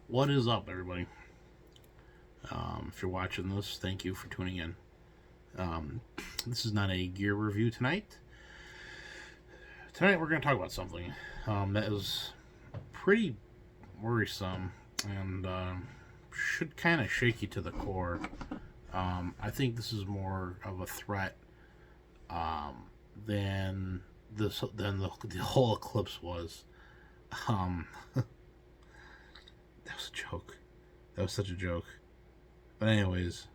What is up, everybody? If you're watching this, thank you for tuning in. Um, this is not a gear review tonight. Tonight, we're going to talk about something that is pretty worrisome and should kind of shake you to the core. I think this is more of a threat um, than the whole eclipse was. Um, that was a joke. That was such a joke. But anyways,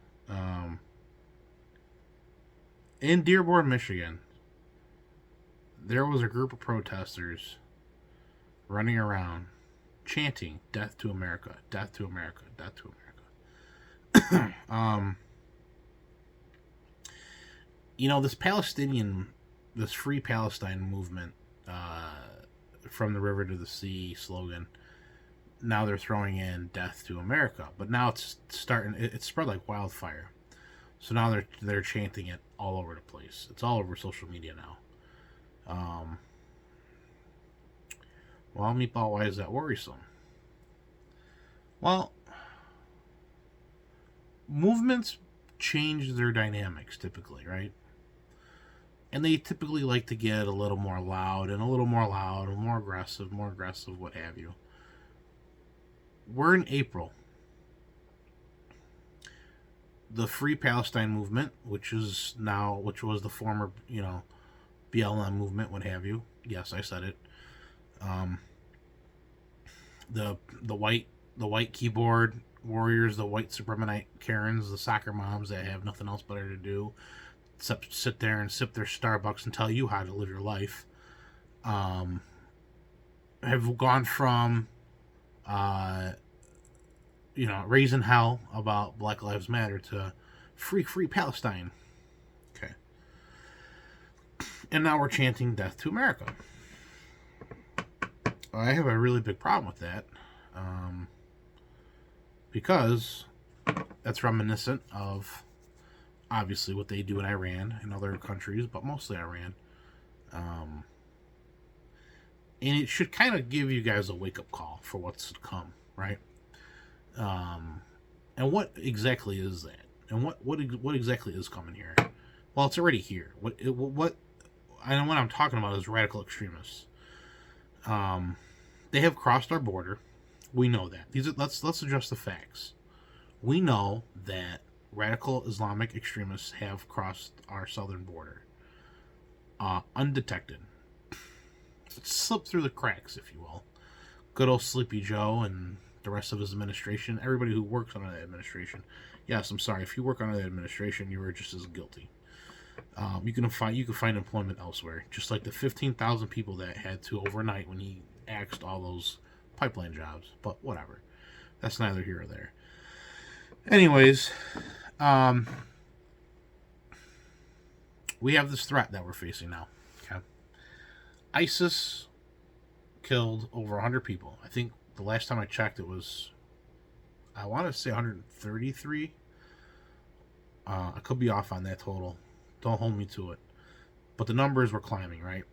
in Dearborn, Michigan, there was a group of protesters running around chanting "Death to America, Death to America, Death to America." This Free Palestine movement, from the river to the sea slogan. Now they're throwing in "Death to America," but now it's starting. It's spread like wildfire. So now they're chanting it all over the place. It's all over social media now. Um, well, Meatball, why is that worrisome? Well, movements change their dynamics typically, right? And they typically like to get a little more loud and a little more loud and more aggressive, what have you. We're in April. The Free Palestine movement, which was the former, BLM movement, what have you. Yes, I said it. Um, the white keyboard warriors, the white supremacist Karens, the soccer moms that have nothing else better to do except sit there and sip their Starbucks and tell you how to live your life. Have gone from raising hell about Black Lives Matter to free Palestine. Okay. And now we're chanting "Death to America." I have a really big problem with that, because that's reminiscent of obviously what they do in Iran and other countries, but mostly Iran. And it should kind of give you guys a wake-up call for what's to come, right? And what exactly is that? And what exactly is coming here? Well, it's already here. What I know what I'm talking about is radical extremists. They have crossed our border. We know that. Let's address the facts. We know that radical Islamic extremists have crossed our southern border, undetected. It slipped through the cracks, if you will. Good old Sleepy Joe and the rest of his administration, everybody who works under that administration. Yes, I'm sorry. If you work under that administration, you are just as guilty. You can find employment elsewhere, just like the 15,000 people that had to overnight when he axed all those pipeline jobs. But whatever, that's neither here or there. Anyways, we have this threat that we're facing now. Okay, ISIS killed over 100 people. I think the last time I checked, it was, I want to say 133. I could be off on that total. Don't hold me to it. But the numbers were climbing, right?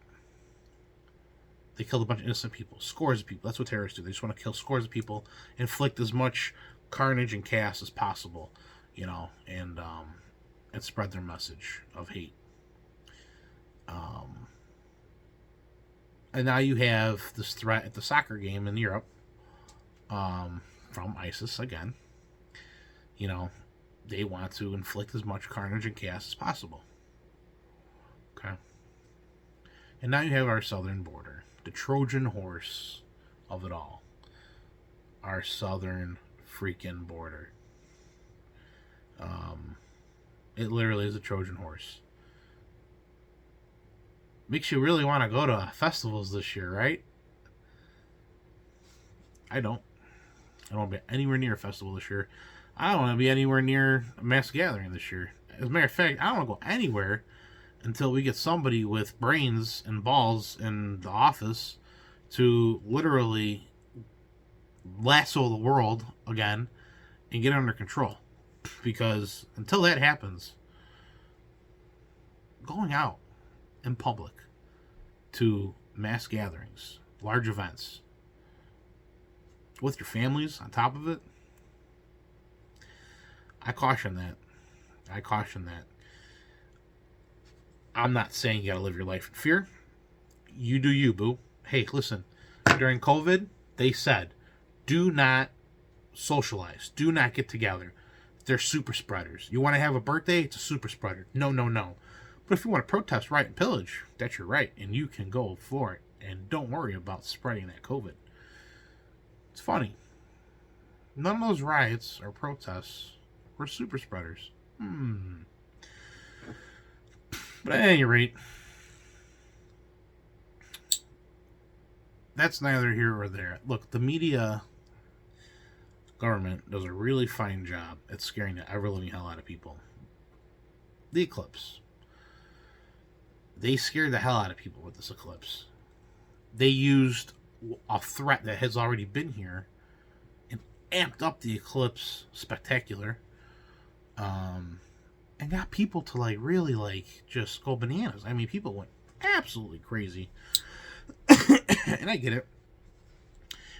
They killed a bunch of innocent people. Scores of people. That's what terrorists do. They just want to kill scores of people, inflict as much carnage and chaos as possible, and spread their message of hate. And now you have this threat at the soccer game in Europe, from ISIS again. They want to inflict as much carnage and chaos as possible. Okay. And now you have our southern border, the Trojan horse of it all. Our southern freaking border. It literally is a Trojan horse. Makes you really want to go to festivals this year, right? I don't. I don't want to be anywhere near a festival this year. I don't want to be anywhere near a mass gathering this year. As a matter of fact, I don't want to go anywhere until we get somebody with brains and balls in the office to literally lasso the world again and get it under control. Because until that happens, going out in public to mass gatherings, large events, with your families on top of it. I caution that. I'm not saying you gotta live your life in fear. You do you, boo. Hey, listen. During COVID, they said, do not socialize. Do not get together. They're super spreaders. You want to have a birthday? It's a super spreader. No, no, no. But if you want to protest, riot, and pillage, that's your right. And you can go for it. And don't worry about spreading that COVID. It's funny. None of those riots or protests were super spreaders. But at any rate, that's neither here or there. Look, the media government does a really fine job at scaring the ever-living hell out of people. The eclipse. They scared the hell out of people with this eclipse. They used a threat that has already been here and amped up the eclipse spectacular, and got people to really just go bananas. I mean, people went absolutely crazy. And I get it.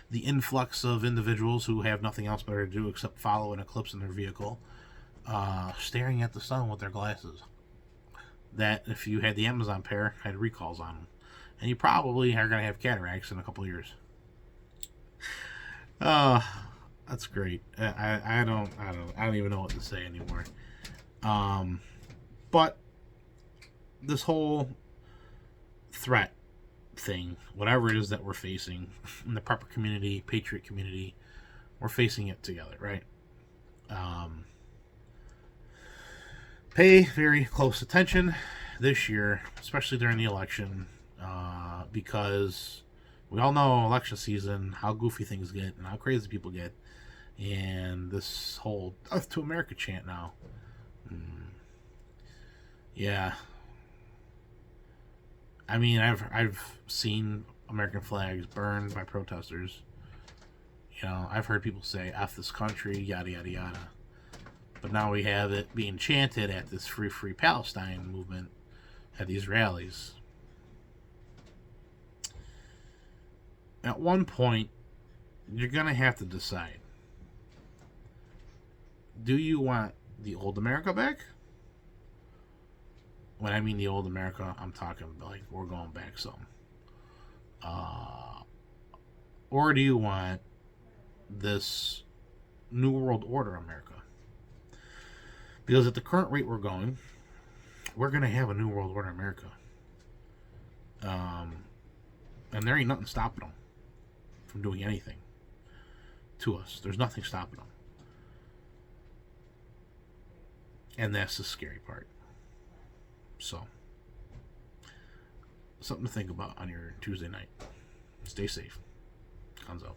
The influx of individuals who have nothing else better to do except follow an eclipse in their vehicle, staring at the sun with their glasses. That, if you had the Amazon pair, had recalls on them. And you probably are going to have cataracts in a couple of years. That's great. I don't even know what to say anymore. But this whole threat thing, whatever it is that we're facing in the prepper community, patriot community, we're facing it together, right? Pay very close attention this year, especially during the election, because we all know election season, how goofy things get and how crazy people get, and this whole Death to America chant now. Yeah. I mean, I've seen American flags burned by protesters. You know, I've heard people say "F this country," yada yada yada. But now we have it being chanted at this Free Palestine movement at these rallies. At one point, you're gonna have to decide: do you want the old America back? When I mean the old America, I'm talking like we're going back some. Or do you want this New World Order America? Because at the current rate we're going, we're going to have a New World Order America. And there ain't nothing stopping them from doing anything to us. There's nothing stopping them. And that's the scary part. So, something to think about on your Tuesday night. Stay safe. Guns out.